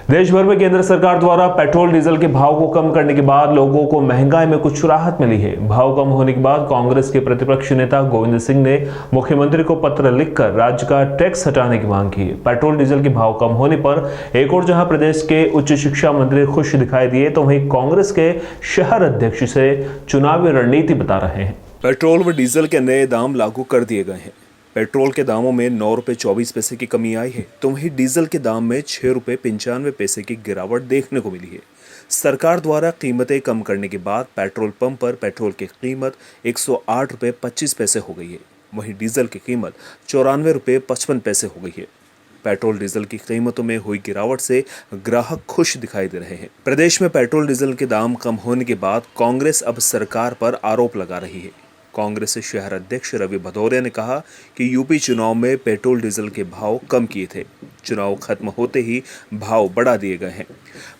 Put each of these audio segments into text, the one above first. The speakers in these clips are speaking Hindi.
देश भर में केंद्र सरकार द्वारा पेट्रोल डीजल के भाव को कम करने के बाद लोगों को महंगाई में कुछ राहत मिली है। भाव कम होने के बाद कांग्रेस के प्रतिपक्ष नेता गोविंद सिंह ने मुख्यमंत्री को पत्र लिखकर राज्य का टैक्स हटाने की मांग की है। पेट्रोल डीजल के भाव कम होने पर एक और जहां प्रदेश के उच्च शिक्षा मंत्री खुश दिखाई दिए, तो वहीं कांग्रेस के शहर अध्यक्ष से चुनावी रणनीति बता रहे हैं। पेट्रोल व डीजल के नए दाम लागू कर दिए गए हैं। पेट्रोल के दामों में 9 रुपये 24 पैसे की कमी आई है, तो वहीं डीजल के दाम में 6 रुपये 95 पैसे की गिरावट देखने को मिली है। सरकार द्वारा कीमतें कम करने के बाद पेट्रोल पंप पर पेट्रोल की कीमत 108 रुपये 25 पैसे हो गई है। वहीं डीजल की कीमत 94 रुपये 55 पैसे हो गई है। पेट्रोल डीजल की कीमतों में हुई गिरावट से ग्राहक खुश दिखाई दे रहे हैं। प्रदेश में पेट्रोल डीजल के दाम कम होने के बाद कांग्रेस अब सरकार पर आरोप लगा रही है। कांग्रेस शहर अध्यक्ष रवि भदौरिया ने कहा कि यूपी चुनाव में पेट्रोल डीजल के भाव कम किए थे, चुनाव खत्म होते ही भाव बढ़ा दिए गए हैं।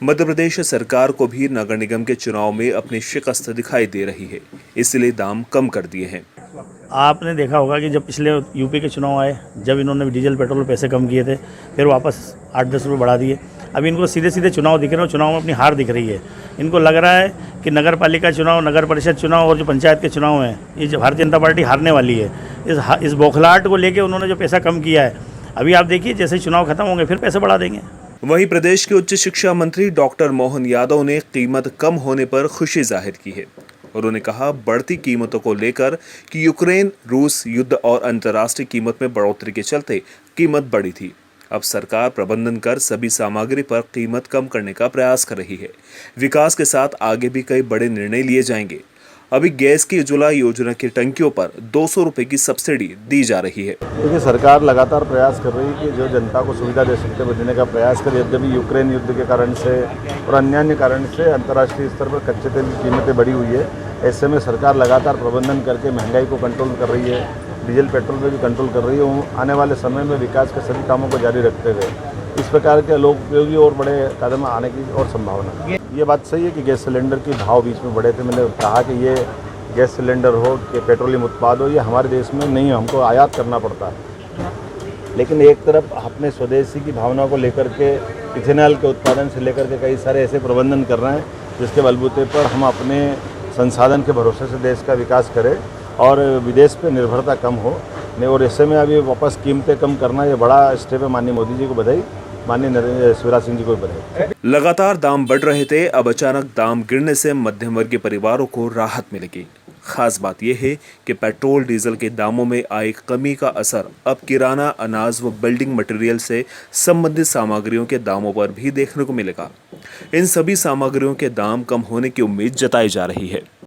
मध्य प्रदेश सरकार को भी नगर निगम के चुनाव में अपनी शिकस्त दिखाई दे रही है, इसलिए दाम कम कर दिए हैं। आपने देखा होगा कि जब पिछले यूपी के चुनाव आए, जब इन्होंने डीजल पेट्रोल पैसे कम किए थे, फिर वापस 8-10 रुपये बढ़ा दिए। अभी इनको सीधे सीधे चुनाव दिख रहे हैं और चुनाव में अपनी हार दिख रही है। इनको लग रहा है कि नगर पालिका चुनाव, नगर परिषद चुनाव और जो पंचायत के चुनाव हैं, ये जो भारतीय जनता पार्टी हारने वाली है। इस बौखलाहट को लेके उन्होंने जो पैसा कम किया है, अभी आप देखिए जैसे चुनाव खत्म होंगे फिर पैसे बढ़ा देंगे। वहीं प्रदेश के उच्च शिक्षा मंत्री डॉक्टर मोहन यादव ने कीमत कम होने पर खुशी जाहिर की है। उन्होंने कहा बढ़ती कीमतों को लेकर कि यूक्रेन रूस युद्ध और अंतर्राष्ट्रीय कीमत में बढ़ोतरी के चलते कीमत बढ़ी थी। अब सरकार प्रबंधन कर सभी सामग्री पर कीमत कम करने का प्रयास कर रही है। विकास के साथ आगे भी कई बड़े निर्णय लिए जाएंगे। अभी गैस की उज्ज्वला योजना की टंकियों पर 200 रुपये की सब्सिडी दी जा रही है। देखिए, सरकार लगातार प्रयास कर रही है कि जो जनता को सुविधा दे सकते हैं देने का प्रयास करे। यद्यपि यूक्रेन युद्ध के कारण से और अन्य कारण से अंतर्राष्ट्रीय स्तर पर कच्चे तेल की कीमतें बढ़ी हुई है। ऐसे में सरकार लगातार प्रबंधन करके महंगाई को कंट्रोल कर रही है, डीजल पेट्रोल पे भी कंट्रोल कर रही है। आने वाले समय में विकास के सभी कामों को जारी रखते हुए इस प्रकार के लोक उपयोगी और बड़े कदम आने की और संभावना है। ये बात सही है कि गैस सिलेंडर के भाव बीच में बढ़े थे। मैंने कहा कि ये गैस सिलेंडर हो कि पेट्रोलियम उत्पाद हो, ये हमारे देश में नहीं, हमको आयात करना पड़ता है। लेकिन एक तरफ अपने स्वदेशी की भावना को लेकर के इथेनॉल के उत्पादन से लेकर के कई सारे ऐसे प्रबंधन कर रहे हैं जिसके बलबूते पर हम अपने संसाधन के भरोसे से देश का विकास करें और विदेश पे निर्भरता कम हो। और ऐसे में अभी वापस कीमतें कम करना ये बड़ा स्टेप है। माननीय मोदी जी को बधाई, माननीय शिवराज सिंह जी को बधाई। लगातार दाम बढ़ रहे थे, अब अचानक दाम गिरने से मध्यम वर्गीय परिवारों को राहत मिलेगी। खास बात यह है कि पेट्रोल डीजल के दामों में आई कमी का असर अब किराना, अनाज व बिल्डिंग मटेरियल से संबंधित सामग्रियों के दामों पर भी देखने को मिलेगा। इन सभी सामग्रियों के दाम कम होने की उम्मीद जताई जा रही है।